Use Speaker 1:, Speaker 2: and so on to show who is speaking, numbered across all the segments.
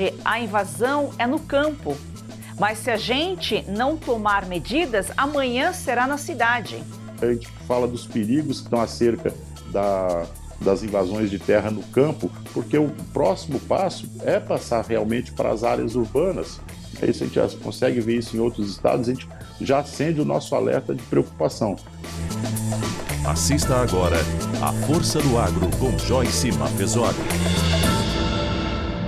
Speaker 1: hoje a invasão é no campo, mas se a gente não tomar medidas, amanhã será na cidade.
Speaker 2: A gente fala dos perigos que estão acerca das invasões de terra no campo, porque o próximo passo é passar realmente para as áreas urbanas. Isso a gente já consegue ver isso em outros estados, a gente já acende o nosso alerta de preocupação.
Speaker 3: Assista agora a Força do Agro com Joyce Mafezoli.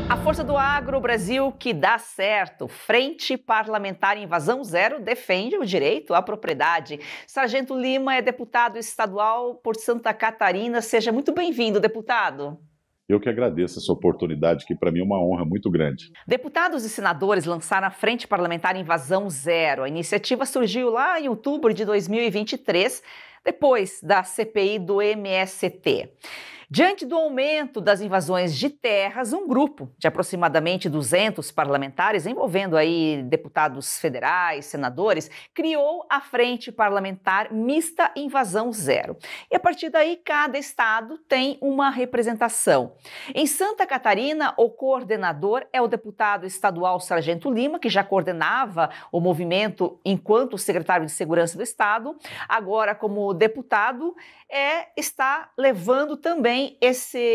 Speaker 1: A Força do Agro Brasil que dá certo. Frente Parlamentar Invasão Zero defende o direito à propriedade. Sargento Lima é deputado estadual por Santa Catarina. Seja muito bem-vindo, deputado.
Speaker 2: Eu que agradeço essa oportunidade, que para mim é uma honra muito grande.
Speaker 1: Deputados e senadores lançaram a Frente Parlamentar Invasão Zero. A iniciativa surgiu lá em outubro de 2023, depois da CPI do MST. Diante do aumento das invasões de terras, um grupo de aproximadamente 200 parlamentares, envolvendo aí deputados federais, senadores, criou a Frente Parlamentar Mista Invasão Zero. E a partir daí, cada estado tem uma representação. Em Santa Catarina, o coordenador é o deputado estadual Sargento Lima, que já coordenava o movimento enquanto secretário de Segurança do Estado. Agora, como deputado, está levando também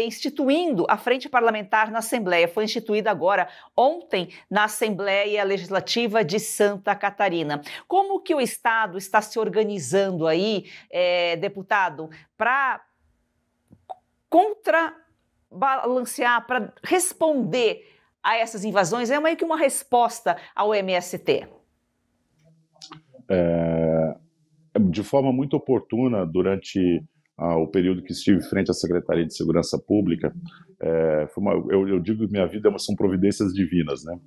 Speaker 1: instituindo a Frente Parlamentar na Assembleia. Foi instituída agora, ontem, na Assembleia Legislativa de Santa Catarina. Como que o Estado está se organizando aí, deputado, para contrabalancear, para responder a essas invasões? É meio que uma resposta ao MST.
Speaker 2: De forma muito oportuna, durante o período que estive frente à Secretaria de Segurança Pública, eu digo que minha vida são providências divinas, né?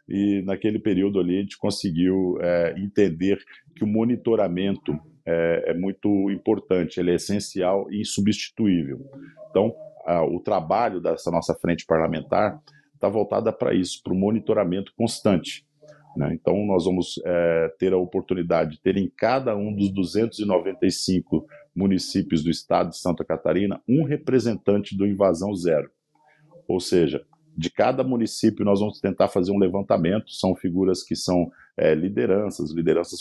Speaker 2: E naquele período ali a gente conseguiu entender que o monitoramento é muito importante, ele é essencial e insubstituível. Então, o trabalho dessa nossa frente parlamentar está voltada para isso, para o monitoramento constante. Então, nós vamos ter a oportunidade de ter em cada um dos 295 municípios do estado de Santa Catarina um representante do Invasão Zero. Ou seja, de cada município nós vamos tentar fazer um levantamento, são figuras que são lideranças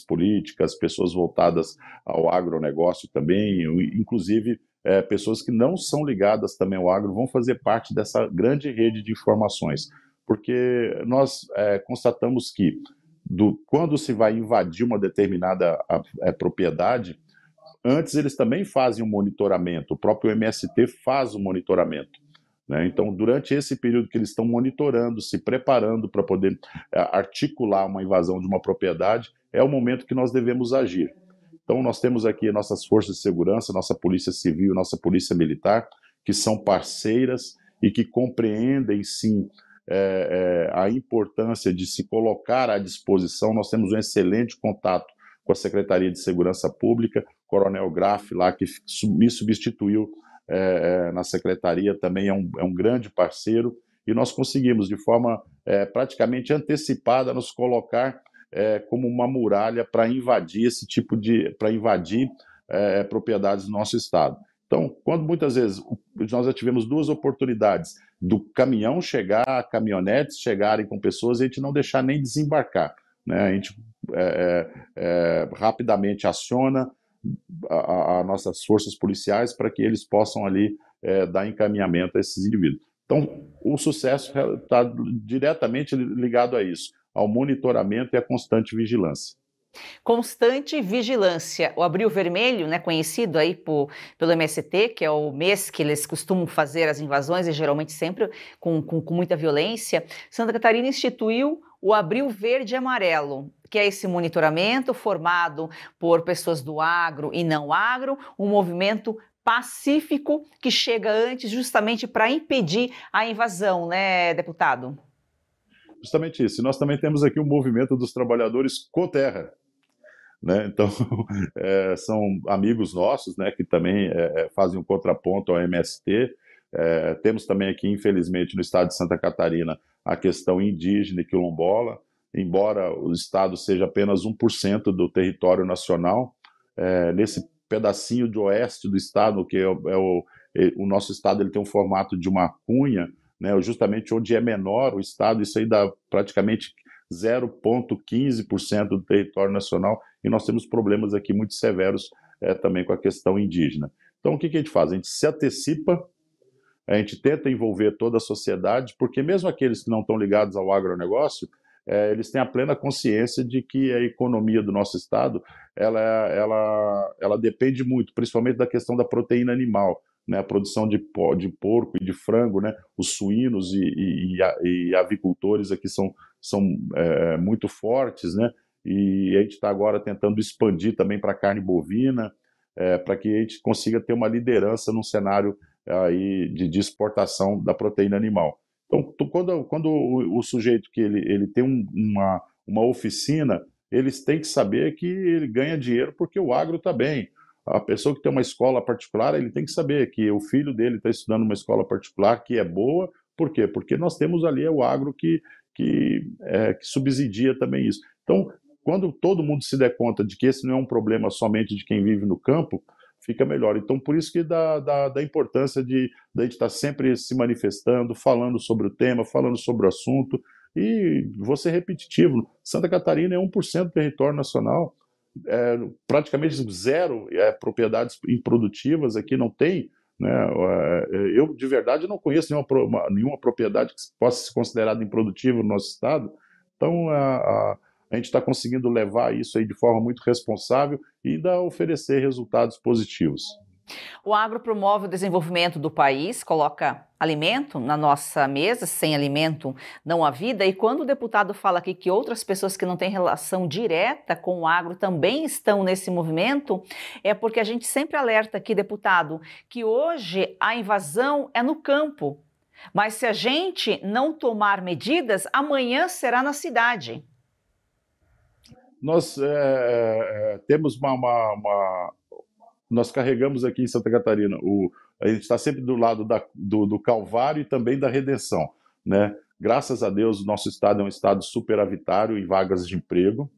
Speaker 2: políticas, pessoas voltadas ao agronegócio também, inclusive pessoas que não são ligadas também ao agro, vão fazer parte dessa grande rede de informações. Porque nós constatamos que quando se vai invadir uma determinada propriedade, antes eles também fazem um monitoramento, o próprio MST faz o monitoramento. Né? Então, durante esse período que eles estão monitorando, se preparando para poder articular uma invasão de uma propriedade, é o momento que nós devemos agir. Então, nós temos aqui nossas forças de segurança, nossa Polícia Civil, nossa Polícia Militar, que são parceiras e que compreendem, sim, a importância de se colocar à disposição. Nós temos um excelente contato com a Secretaria de Segurança Pública, Coronel Graff, lá que me substituiu na Secretaria, também é um grande parceiro, e nós conseguimos, de forma praticamente antecipada, nos colocar como uma muralha para invadir propriedades do nosso estado. Então, quando muitas vezes nós já tivemos duas oportunidades do caminhão chegar, caminhonetes chegarem com pessoas e a gente não deixar nem desembarcar, né? A gente rapidamente aciona as nossas forças policiais para que eles possam ali dar encaminhamento a esses indivíduos. Então, o sucesso está diretamente ligado a isso, ao monitoramento e à constante vigilância.
Speaker 1: Constante vigilância. O Abril Vermelho, né, conhecido aí pelo MST, que é o mês que eles costumam fazer as invasões, e geralmente sempre com muita violência, Santa Catarina instituiu o Abril Verde e Amarelo, que é esse monitoramento formado por pessoas do agro e não agro, um movimento pacífico que chega antes justamente para impedir a invasão, né, deputado?
Speaker 2: Justamente isso. E nós também temos aqui o movimento dos trabalhadores Coterra, né? Então, são amigos nossos, né, que também fazem um contraponto ao MST. Temos também aqui, infelizmente, no estado de Santa Catarina, a questão indígena e quilombola, embora o estado seja apenas 1% do território nacional, nesse pedacinho de oeste do estado, que o nosso estado ele tem um formato de uma cunha, né, justamente onde é menor o estado, isso aí dá praticamente 0,15% do território nacional, e nós temos problemas aqui muito severos também com a questão indígena. Então, o que a gente faz? A gente se antecipa, a gente tenta envolver toda a sociedade, porque mesmo aqueles que não estão ligados ao agronegócio, eles têm a plena consciência de que a economia do nosso estado ela depende muito, principalmente da questão da proteína animal, né, a produção de porco e de frango, né, os suínos e avicultores aqui são muito fortes, né, e a gente está agora tentando expandir também para a carne bovina, para que a gente consiga ter uma liderança num cenário aí de exportação da proteína animal. Então, quando o sujeito que ele tem uma oficina, eles têm que saber que ele ganha dinheiro porque o agro está bem. A pessoa que tem uma escola particular, ele tem que saber que o filho dele está estudando numa escola particular que é boa. Por quê? Porque nós temos ali o agro que subsidia também isso. Então, quando todo mundo se der conta de que esse não é um problema somente de quem vive no campo, fica melhor. Então, por isso que da importância de a gente estar sempre se manifestando, falando sobre o tema, falando sobre o assunto, e vou ser repetitivo, Santa Catarina é 1% do território nacional, praticamente zero propriedades improdutivas aqui, não tem, né? Eu, de verdade, não conheço nenhuma propriedade que possa ser considerada improdutiva no nosso estado. Então, a gente está conseguindo levar isso aí de forma muito responsável e ainda oferecer resultados positivos.
Speaker 1: O agro promove o desenvolvimento do país, coloca alimento na nossa mesa, sem alimento não há vida. E quando o deputado fala aqui que outras pessoas que não têm relação direta com o agro também estão nesse movimento, é porque a gente sempre alerta aqui, deputado, que hoje a invasão é no campo. Mas se a gente não tomar medidas, amanhã será na cidade.
Speaker 2: Nós temos nós carregamos aqui em Santa Catarina, a gente está sempre do lado do Calvário e também da redenção, né? Graças a Deus, o nosso estado é um estado superavitário em vagas de emprego.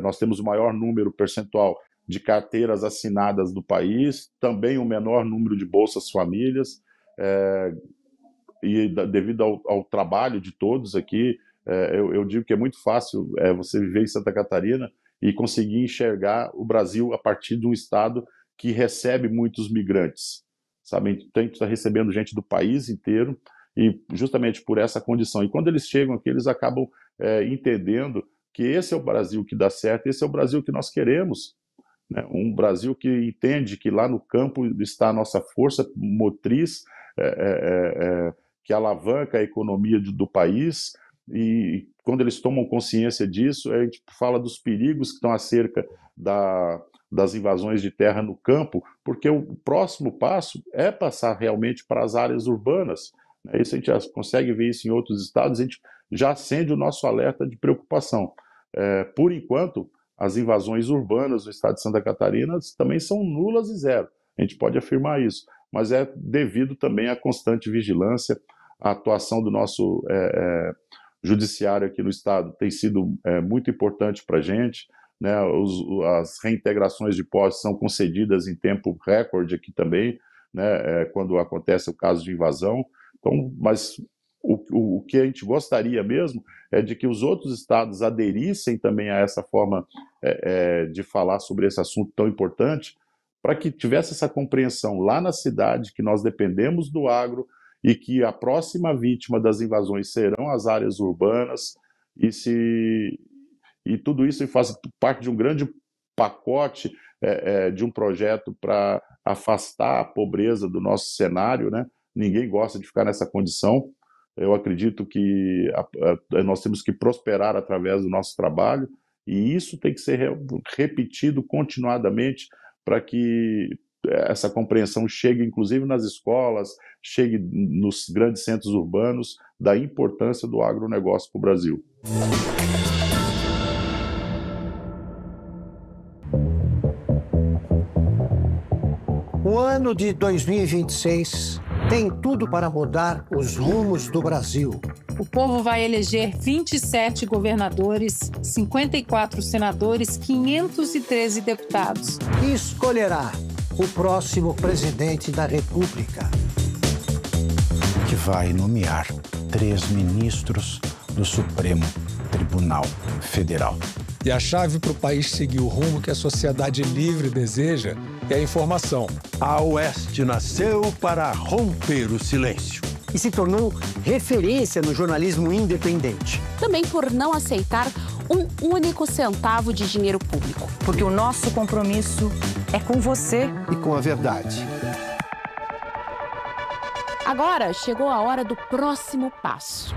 Speaker 2: Nós temos o maior número percentual de carteiras assinadas do país, também o menor número de bolsas famílias, e devido ao trabalho de todos aqui, eu digo que é muito fácil você viver em Santa Catarina e conseguir enxergar o Brasil a partir de um estado que recebe muitos migrantes, sabe? Então, a gente está recebendo gente do país inteiro e justamente por essa condição. E quando eles chegam aqui, eles acabam entendendo que esse é o Brasil que dá certo, esse é o Brasil que nós queremos, né? Um Brasil que entende que lá no campo está a nossa força motriz, que alavanca a economia do país. E quando eles tomam consciência disso, a gente fala dos perigos que estão acerca das invasões de terra no campo, porque o próximo passo é passar realmente para as áreas urbanas. Isso a gente já consegue ver isso em outros estados, a gente já acende o nosso alerta de preocupação. Por enquanto, as invasões urbanas do estado de Santa Catarina também são nulas e zero, a gente pode afirmar isso, mas é devido também à constante vigilância, à atuação do nosso judiciário aqui no estado tem sido muito importante para a gente, né? As reintegrações de posse são concedidas em tempo recorde aqui também, né? Quando acontece o caso de invasão. Então, mas o que a gente gostaria mesmo é de que os outros estados aderissem também a essa forma de falar sobre esse assunto tão importante, para que tivesse essa compreensão lá na cidade que nós dependemos do agro, e que a próxima vítima das invasões serão as áreas urbanas, e tudo isso faz parte de um grande pacote de um projeto para afastar a pobreza do nosso cenário, né? Ninguém gosta de ficar nessa condição. Eu acredito que nós temos que prosperar através do nosso trabalho, e isso tem que ser repetido continuadamente para que essa compreensão chegue, inclusive, nas escolas, chegue nos grandes centros urbanos, da importância do agronegócio para o Brasil.
Speaker 4: O ano de 2026 tem tudo para mudar os rumos do Brasil.
Speaker 5: O povo vai eleger 27 governadores, 54 senadores, 513 deputados.
Speaker 4: E escolherá o próximo presidente da República.
Speaker 6: que vai nomear 3 ministros do Supremo Tribunal Federal.
Speaker 7: E a chave para o país seguir o rumo que a sociedade livre deseja é a informação.
Speaker 6: A Oeste nasceu para romper o silêncio.
Speaker 4: E se tornou referência no jornalismo independente.
Speaker 8: Também por não aceitar um único centavo de dinheiro público.
Speaker 1: Porque o nosso compromisso é com você
Speaker 4: e com a verdade.
Speaker 8: Agora chegou a hora do próximo passo.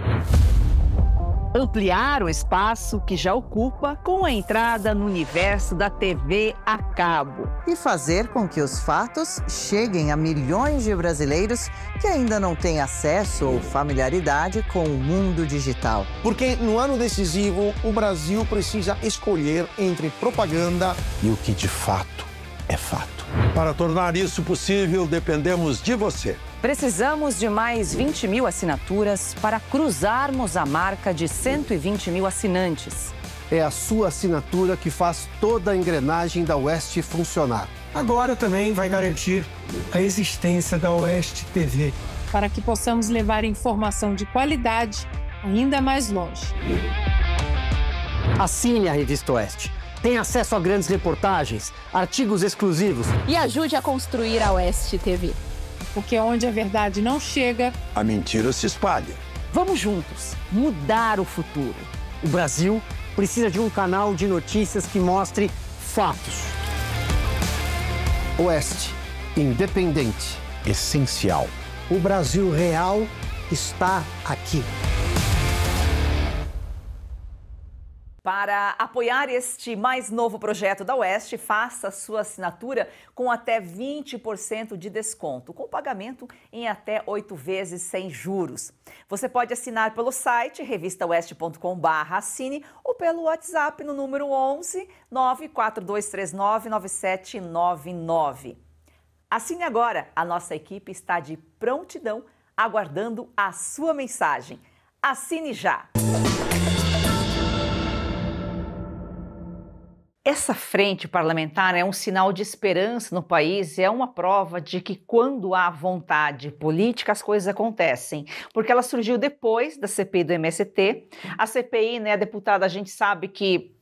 Speaker 1: Ampliar o espaço que já ocupa com a entrada no universo da TV a cabo.
Speaker 9: E fazer com que os fatos cheguem a milhões de brasileiros que ainda não têm acesso ou familiaridade com o mundo digital.
Speaker 4: Porque no ano decisivo, o Brasil precisa escolher entre propaganda
Speaker 6: e o que de fato é fato.
Speaker 7: Para tornar isso possível, dependemos de você.
Speaker 1: Precisamos de mais 20 mil assinaturas para cruzarmos a marca de 120 mil assinantes.
Speaker 4: É a sua assinatura que faz toda a engrenagem da Oeste funcionar.
Speaker 10: Agora também vai garantir a existência da Oeste TV.
Speaker 5: Para que possamos levar informação de qualidade ainda mais longe.
Speaker 4: Assine a Revista Oeste. Tem acesso a grandes reportagens, artigos exclusivos.
Speaker 8: E ajude a construir a Oeste TV.
Speaker 5: Porque onde a verdade não chega,
Speaker 6: a mentira se espalha.
Speaker 1: Vamos juntos mudar o futuro.
Speaker 4: O Brasil precisa de um canal de notícias que mostre fatos. Oeste, independente,
Speaker 6: essencial.
Speaker 4: O Brasil real está aqui.
Speaker 1: Para apoiar este mais novo projeto da Oeste, faça sua assinatura com até 20% de desconto, com pagamento em até 8 vezes sem juros. Você pode assinar pelo site revistaoeste.com/assine ou pelo WhatsApp no número 11 94239 9799. Assine agora, a nossa equipe está de prontidão, aguardando a sua mensagem. Assine já! Essa frente parlamentar é um sinal de esperança no país e é uma prova de que quando há vontade política as coisas acontecem, porque ela surgiu depois da CPI do MST. A CPI, né, a deputada, a gente sabe que,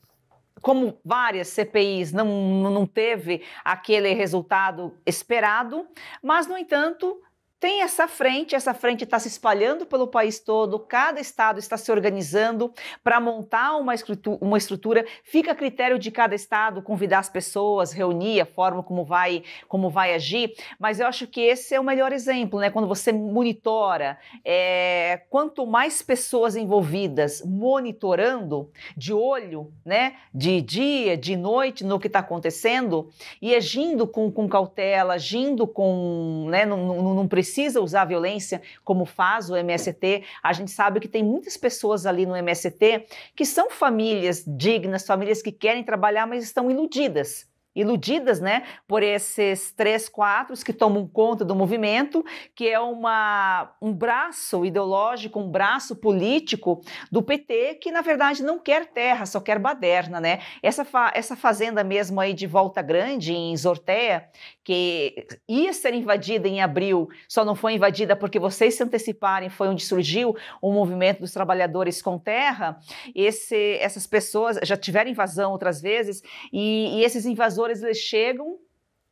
Speaker 1: como várias CPIs, não teve aquele resultado esperado, mas, no entanto, tem essa frente está se espalhando pelo país todo, cada estado está se organizando para montar uma estrutura, fica a critério de cada estado convidar as pessoas, reunir a forma como vai agir, mas eu acho que esse é o melhor exemplo, né? Quando você monitora, quanto mais pessoas envolvidas monitorando, de olho, né? De dia, de noite no que está acontecendo e agindo com cautela, agindo com, né? Não precisa usar a violência como faz o MST. A gente sabe que tem muitas pessoas ali no MST que são famílias dignas, famílias que querem trabalhar, mas estão iludidas, né, por esses 3 quadros que tomam conta do movimento, que é um braço ideológico, um braço político do PT, que na verdade não quer terra, só quer baderna, né? Essa fazenda mesmo aí de Volta Grande, em Zortea, que ia ser invadida em abril, só não foi invadida porque vocês se anteciparem, foi onde surgiu o movimento dos trabalhadores com terra. Essas pessoas já tiveram invasão outras vezes, e esses invasores eles chegam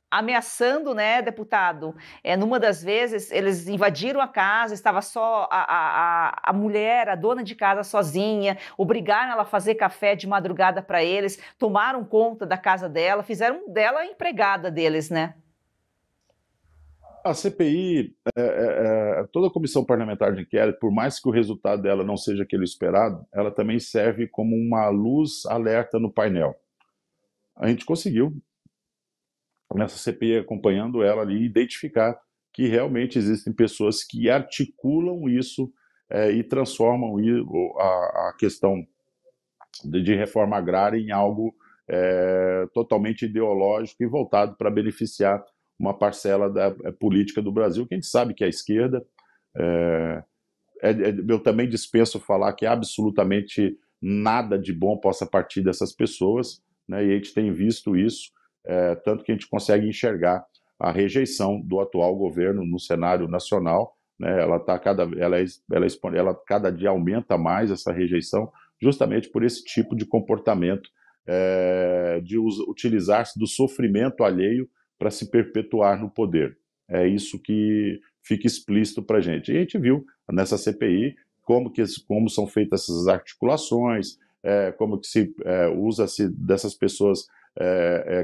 Speaker 1: ameaçando, né, deputado? Numa das vezes, eles invadiram a casa, estava só a mulher, a dona de casa sozinha, obrigaram ela a fazer café de madrugada para eles, tomaram conta da casa dela, fizeram dela a empregada deles, né?
Speaker 2: A CPI, toda a comissão parlamentar de inquérito, por mais que o resultado dela não seja aquele esperado, ela também serve como uma luz alerta no painel. A gente conseguiu, nessa CPI, acompanhando ela ali, identificar que realmente existem pessoas que articulam isso e transformam a questão de reforma agrária em algo totalmente ideológico e voltado para beneficiar uma parcela da política do Brasil, que a gente sabe que é a esquerda. Eu também dispenso falar que absolutamente nada de bom possa partir dessas pessoas, né, e a gente tem visto isso, tanto que a gente consegue enxergar a rejeição do atual governo no cenário nacional, né? Ela cada dia aumenta mais essa rejeição, justamente por esse tipo de comportamento, de utilizar-se do sofrimento alheio para se perpetuar no poder. É isso que fica explícito para a gente. E a gente viu nessa CPI como são feitas essas articulações, como que usa-se dessas pessoas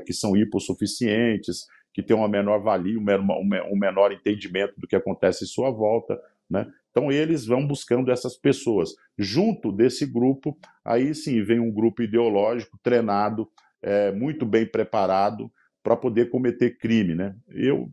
Speaker 2: que são hipossuficientes, que têm uma menor valia, um menor entendimento do que acontece em sua volta, né? Então eles vão buscando essas pessoas. Junto desse grupo, aí sim vem um grupo ideológico, treinado, muito bem preparado para poder cometer crime, né?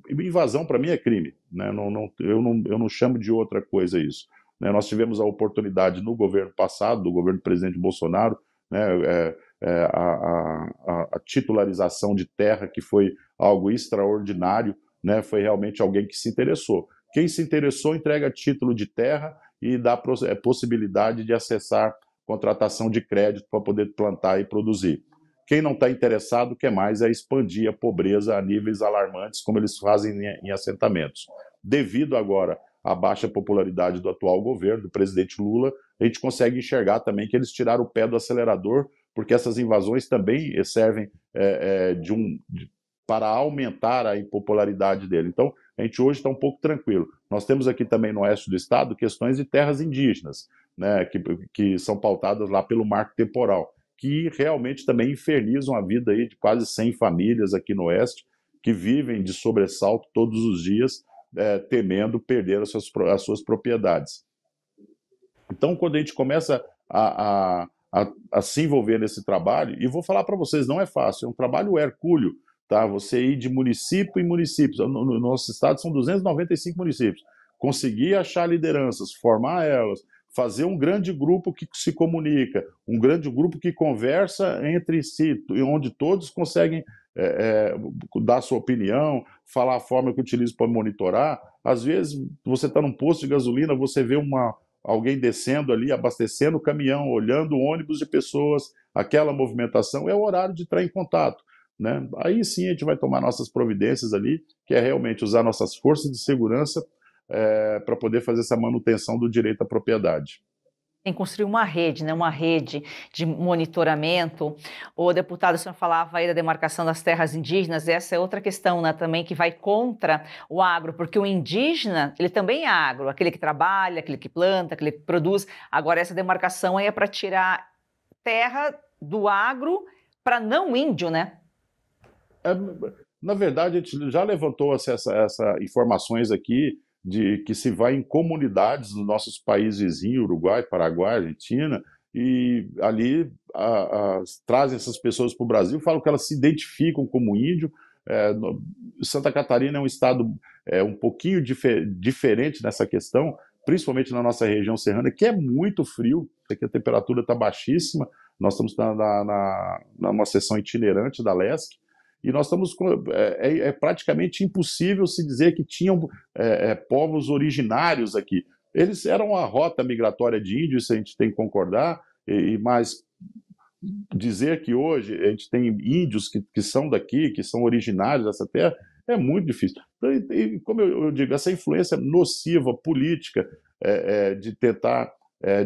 Speaker 2: Invasão para mim é crime, né? Eu não chamo de outra coisa isso, né? Nós tivemos a oportunidade no governo passado, do governo do presidente Bolsonaro, né, a titularização de terra, que foi algo extraordinário, né? Foi realmente alguém que se interessou. Quem se interessou entrega título de terra e dá possibilidade de acessar contratação de crédito para poder plantar e produzir. Quem não está interessado quer mais expandir a pobreza a níveis alarmantes, como eles fazem em assentamentos. Devido agora à baixa popularidade do atual governo, do presidente Lula, a gente consegue enxergar também que eles tiraram o pé do acelerador, porque essas invasões também servem para aumentar a impopularidade dele. Então, a gente hoje está um pouco tranquilo. Nós temos aqui também no oeste do estado questões de terras indígenas, né, que são pautadas lá pelo marco temporal, que realmente também infernizam a vida aí de quase 100 famílias aqui no oeste, que vivem de sobressalto todos os dias, temendo perder as suas propriedades. Então, quando a gente começa a se envolver nesse trabalho, e vou falar para vocês, não é fácil, é um trabalho hercúleo, tá? Você ir de município em município, no nosso estado são 295 municípios, conseguir achar lideranças, formar elas, fazer um grande grupo que se comunica, um grande grupo que conversa entre si, onde todos conseguem dar sua opinião, falar a forma que utiliza para monitorar. Às vezes, você está num posto de gasolina, você vê alguém descendo ali, abastecendo o caminhão, olhando o ônibus de pessoas, aquela movimentação, é o horário de entrar em contato, né? Aí sim a gente vai tomar nossas providências ali, que é realmente usar nossas forças de segurança para poder fazer essa manutenção do direito à propriedade.
Speaker 1: Tem que construir uma rede, né? Uma rede de monitoramento. O deputado, o senhor falava aí da demarcação das terras indígenas, essa é outra questão, né, também, que vai contra o agro, porque o indígena, ele também é agro, aquele que trabalha, aquele que planta, aquele que produz. Agora, essa demarcação aí é para tirar terra do agro para não índio, né?
Speaker 2: Na verdade, a gente já levantou essas informações aqui, de que se vai em comunidades dos nossos países vizinhos, Uruguai, Paraguai, Argentina, e ali trazem essas pessoas para o Brasil, falam que elas se identificam como índio. Santa Catarina é um estado um pouquinho diferente nessa questão, principalmente na nossa região serrana, que é muito frio, aqui a temperatura está baixíssima, nós estamos numa seção itinerante da LESC, e nós estamos praticamente impossível se dizer que tinham povos originários aqui. Eles eram a rota migratória de índios, isso a gente tem que concordar, mas dizer que hoje a gente tem índios que são daqui, que são originários dessa terra, é muito difícil. Então, como eu digo, essa influência nociva, política, de tentar,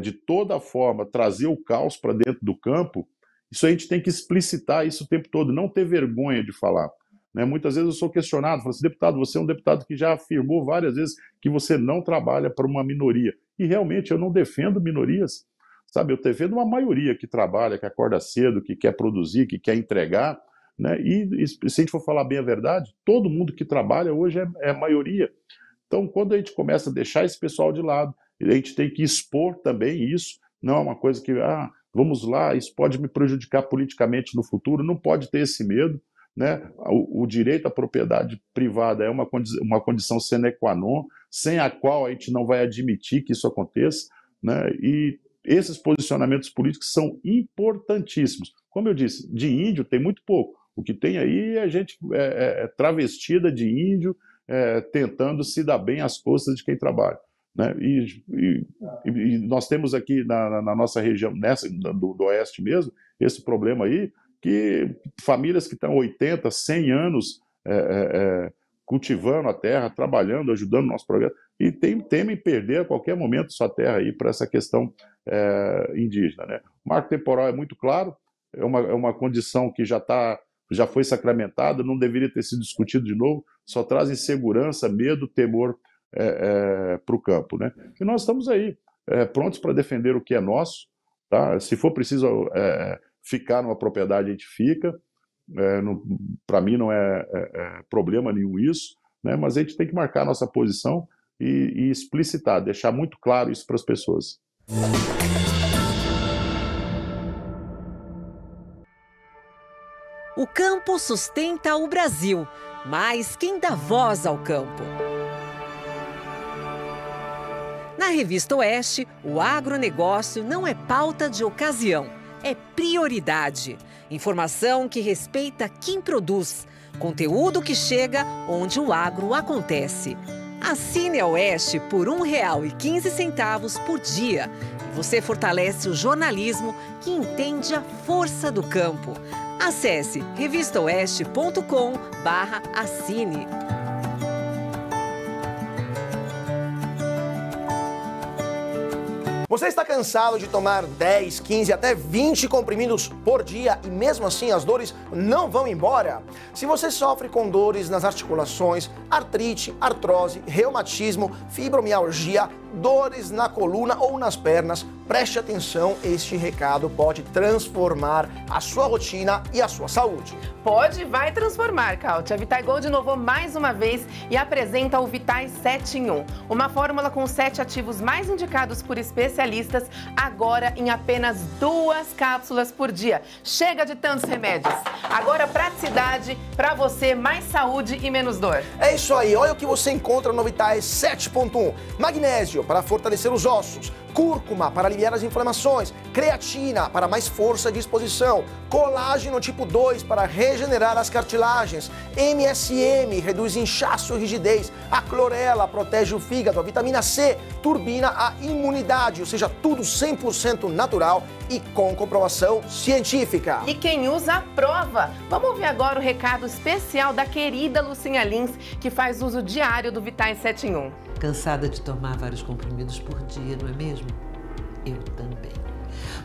Speaker 2: de toda forma, trazer o caos para dentro do campo, isso a gente tem que explicitar isso o tempo todo, não ter vergonha de falar, né? Muitas vezes eu sou questionado, falo assim, deputado, você é um deputado que já afirmou várias vezes que você não trabalha para uma minoria. E realmente eu não defendo minorias, sabe? Eu defendo uma maioria que trabalha, que acorda cedo, que quer produzir, que quer entregar, né? E se a gente for falar bem a verdade, todo mundo que trabalha hoje é a maioria. Então, quando a gente começa a deixar esse pessoal de lado, a gente tem que expor também isso, não é uma coisa que... vamos lá, isso pode me prejudicar politicamente no futuro, não pode ter esse medo, né? O direito à propriedade privada é uma condição sine qua non, sem a qual a gente não vai admitir que isso aconteça, né? E esses posicionamentos políticos são importantíssimos. Como eu disse, de índio tem muito pouco, o que tem aí é gente travestida de índio, tentando se dar bem às custas de quem trabalha, né? E nós temos aqui na nossa região, do oeste mesmo, esse problema aí, que famílias que estão 80, 100 anos cultivando a terra, trabalhando, ajudando o nosso projeto, e temem perder a qualquer momento sua terra aí para essa questão indígena, né? O marco temporal é muito claro, é uma condição que já foi sacramentada, não deveria ter sido discutido de novo, só traz insegurança, medo, temor para o campo, né? E nós estamos aí, prontos para defender o que é nosso, tá? Se for preciso ficar numa propriedade, a gente fica. Para mim não é problema nenhum isso, né? Mas a gente tem que marcar a nossa posição e explicitar, deixar muito claro isso para as pessoas.
Speaker 11: O campo sustenta o Brasil, mas quem dá voz ao campo? Na Revista Oeste, o agronegócio não é pauta de ocasião, é prioridade. Informação que respeita quem produz, conteúdo que chega onde o agro acontece. Assine a Oeste por R$ 1,15 por dia. E você fortalece o jornalismo que entende a força do campo. Acesse revistaoeste.com/assine.
Speaker 12: Você está cansado de tomar 10, 15, até 20 comprimidos por dia e mesmo assim as dores não vão embora? Se você sofre com dores nas articulações, artrite, artrose, reumatismo, fibromialgia, dores na coluna ou nas pernas, preste atenção, este recado pode transformar a sua rotina e a sua saúde.
Speaker 13: Pode, vai transformar, Káutia. A Vitai Gold inovou mais uma vez e apresenta o Vitai 7 em 1. Uma fórmula com 7 ativos mais indicados por especialistas, agora em apenas 2 cápsulas por dia. Chega de tantos remédios. Agora praticidade para você, mais saúde e menos dor.
Speaker 12: É isso aí, olha o que você encontra no Vitai 7.1. Magnésio para fortalecer os ossos, cúrcuma para aliviar as inflamações, creatina para mais força e disposição, colágeno tipo 2 para regenerar as cartilagens, MSM reduz inchaço e rigidez, a clorela protege o fígado, a vitamina C turbina a imunidade, ou seja, tudo 100% natural e com comprovação científica.
Speaker 13: E quem usa aprova. Vamos ouvir agora o recado especial da querida Lucinha Lins, que faz uso diário do Vitai 7 em 1.
Speaker 14: Cansada de tomar vários comprimidos por dia, não é mesmo? Eu também.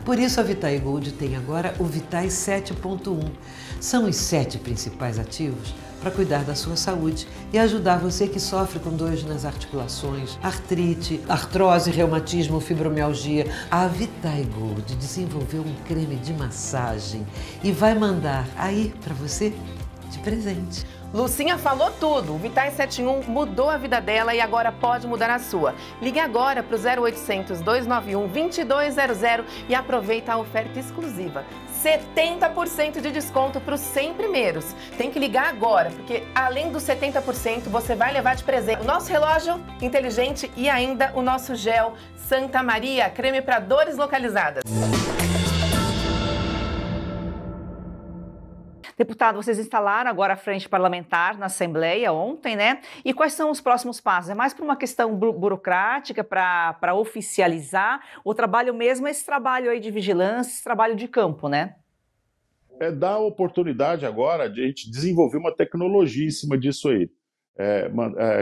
Speaker 14: Por isso a Vitai Gold tem agora o Vitai 7.1. São os 7 principais ativos para cuidar da sua saúde e ajudar você que sofre com dores nas articulações, artrite, artrose, reumatismo, fibromialgia. A Vitai Gold desenvolveu um creme de massagem e vai mandar aí para você de presente.
Speaker 13: Lucinha falou tudo. O Vitai 7 em 1 mudou a vida dela e agora pode mudar a sua. Ligue agora para o 0800 291 2200 e aproveita a oferta exclusiva. 70% de desconto para os 100 primeiros. Tem que ligar agora, porque além dos 70%, você vai levar de presente o nosso relógio inteligente e ainda o nosso gel Santa Maria, creme para dores localizadas.
Speaker 1: Deputado, vocês instalaram agora a frente parlamentar na Assembleia ontem, né? E quais são os próximos passos? É mais por uma questão burocrática, para oficializar o trabalho mesmo, esse trabalho aí de vigilância, esse trabalho de campo, né?
Speaker 2: Dá a oportunidade agora de a gente desenvolver uma tecnologia em cima disso aí.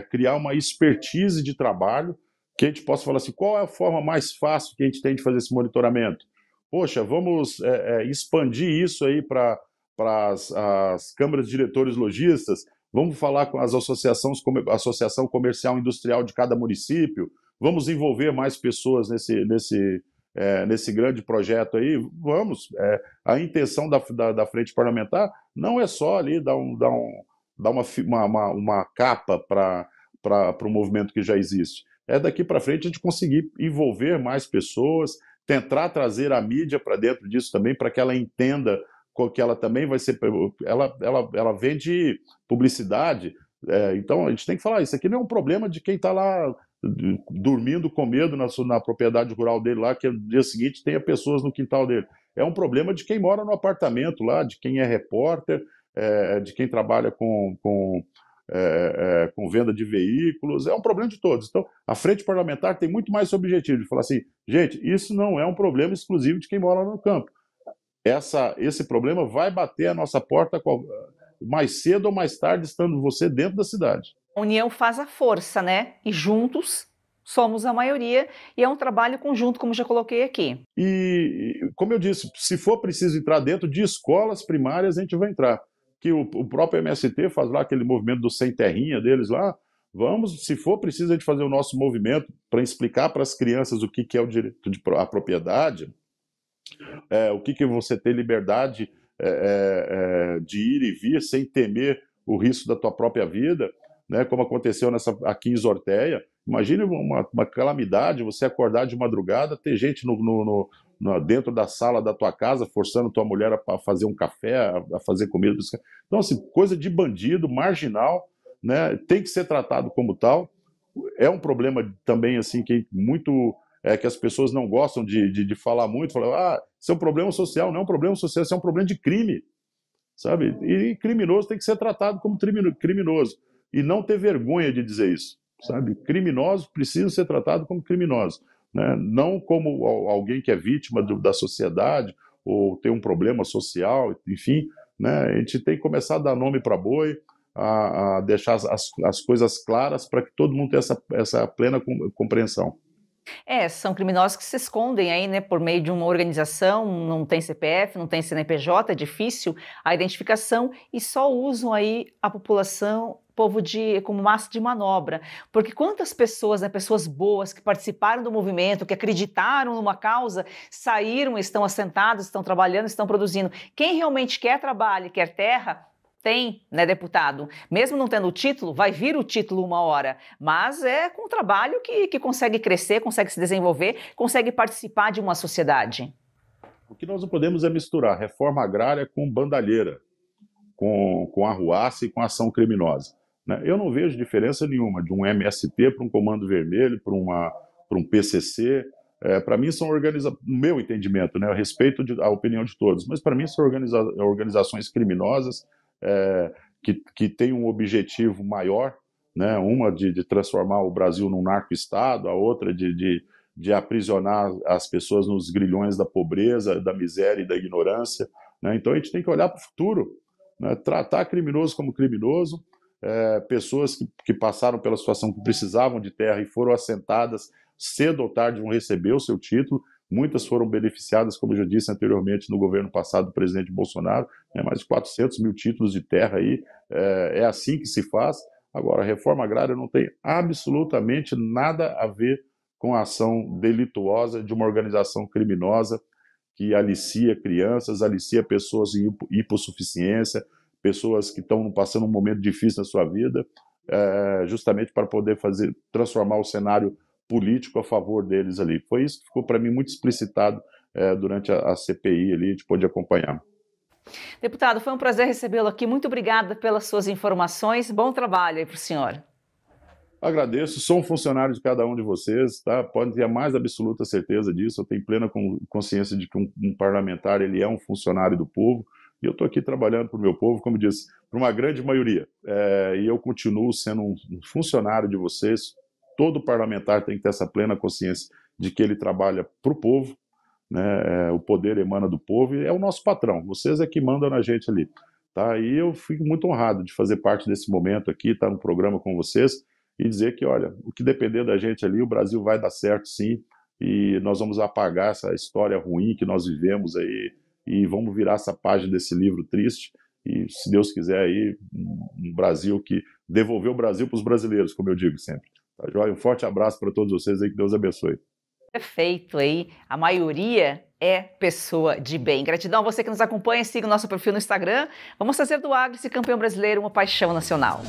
Speaker 2: Criar uma expertise de trabalho que a gente possa falar assim, qual é a forma mais fácil que a gente tem de fazer esse monitoramento? Poxa, vamos expandir isso aí para as câmaras de diretores lojistas, vamos falar com as associação comercial e industrial de cada município, vamos envolver mais pessoas nesse grande projeto aí, vamos. A intenção da frente parlamentar não é só ali dar uma capa para o movimento que já existe, é daqui para frente a gente conseguir envolver mais pessoas, tentar trazer a mídia para dentro disso também, para que ela entenda que ela também vai ser, ela vende publicidade, então a gente tem que falar, isso aqui não é um problema de quem está lá dormindo com medo na propriedade rural dele lá, que no dia seguinte tenha pessoas no quintal dele, é um problema de quem mora no apartamento lá, de quem é repórter, de quem trabalha com venda de veículos, é um problema de todos. Então a frente parlamentar tem muito mais esse objetivo, de falar assim, gente, isso não é um problema exclusivo de quem mora no campo. Esse problema vai bater a nossa porta mais cedo ou mais tarde estando você dentro da cidade.
Speaker 1: A união faz a força, né? E juntos somos a maioria e é um trabalho conjunto, como já coloquei aqui.
Speaker 2: E, como eu disse, se for preciso entrar dentro de escolas primárias, a gente vai entrar. Que o próprio MST faz lá aquele movimento do sem terrinha deles lá. Vamos, se for preciso a gente fazer o nosso movimento para explicar para as crianças o que é o direito à propriedade, o que é você ter liberdade de ir e vir sem temer o risco da tua própria vida, né, como aconteceu aqui em Zorteia. Imagine uma calamidade, você acordar de madrugada, ter gente dentro da sala da tua casa, forçando tua mulher a fazer um café, a fazer comida. Então, assim, coisa de bandido, marginal, né, tem que ser tratado como tal. É um problema também, assim, que que as pessoas não gostam de falar muito, falar, isso é um problema social. Não é um problema social, isso é um problema de crime, sabe? E criminoso tem que ser tratado como criminoso, e não ter vergonha de dizer isso, sabe? Criminosos precisam ser tratados como criminosos, né? Não como alguém que é vítima da sociedade ou tem um problema social, enfim, né? A gente tem que começar a dar nome para boi, a deixar as coisas claras para que todo mundo tenha essa plena compreensão.
Speaker 1: São criminosos que se escondem aí, né, por meio de uma organização, não tem CPF, não tem CNPJ, é difícil a identificação e só usam aí a população, povo como massa de manobra. Porque quantas pessoas, né, pessoas boas que participaram do movimento, que acreditaram numa causa, saíram, estão assentados, estão trabalhando, estão produzindo. Quem realmente quer trabalho, quer terra, tem, né, deputado? Mesmo não tendo o título, vai vir o título uma hora, mas é com o trabalho que consegue crescer, consegue se desenvolver, consegue participar de uma sociedade.
Speaker 2: O que nós não podemos é misturar reforma agrária com bandalheira, com arruaça e com ação criminosa, né? Eu não vejo diferença nenhuma de um MST para um Comando Vermelho, para um PCC. Para mim são no meu entendimento, né, eu respeito a opinião de todos, mas para mim são organizações criminosas, que tem um objetivo maior, né? Uma de transformar o Brasil num narco-estado, a outra de aprisionar as pessoas nos grilhões da pobreza, da miséria e da ignorância, né? Então a gente tem que olhar para o futuro, né? Tratar criminoso como criminoso, pessoas que passaram pela situação que precisavam de terra e foram assentadas, cedo ou tarde vão receber o seu título. Muitas foram beneficiadas, como eu já disse anteriormente, no governo passado do presidente Bolsonaro, né, mais de 400 mil títulos de terra aí, é assim que se faz. Agora, a reforma agrária não tem absolutamente nada a ver com a ação delituosa de uma organização criminosa que alicia crianças, alicia pessoas em hipossuficiência, pessoas que estão passando um momento difícil na sua vida, justamente para poder transformar o cenário político a favor deles ali. Foi isso que ficou para mim muito explicitado durante a CPI ali, a gente pôde acompanhar.
Speaker 1: Deputado, foi um prazer recebê-lo aqui. Muito obrigada pelas suas informações. Bom trabalho aí para o senhor.
Speaker 2: Agradeço, sou um funcionário de cada um de vocês, tá? Podem ter a mais absoluta certeza disso. Eu tenho plena consciência de que um parlamentar ele é um funcionário do povo, e eu estou aqui trabalhando para o meu povo, como disse, para uma grande maioria. E eu continuo sendo um funcionário de vocês. Todo parlamentar tem que ter essa plena consciência de que ele trabalha para o povo, né? O poder emana do povo e é o nosso patrão. Vocês é que mandam na gente ali, tá? E eu fico muito honrado de fazer parte desse momento aqui, estar no programa com vocês e dizer que, olha, o que depender da gente ali, o Brasil vai dar certo sim, e nós vamos apagar essa história ruim que nós vivemos aí e vamos virar essa página desse livro triste e, se Deus quiser, aí um Brasil que devolveu o Brasil para os brasileiros, como eu digo sempre. Tá, joia? Um forte abraço para todos vocês aí, que Deus abençoe.
Speaker 1: Perfeito aí, a maioria é pessoa de bem. Gratidão a você que nos acompanha, siga o nosso perfil no Instagram. Vamos fazer do agro esse campeão brasileiro uma paixão nacional.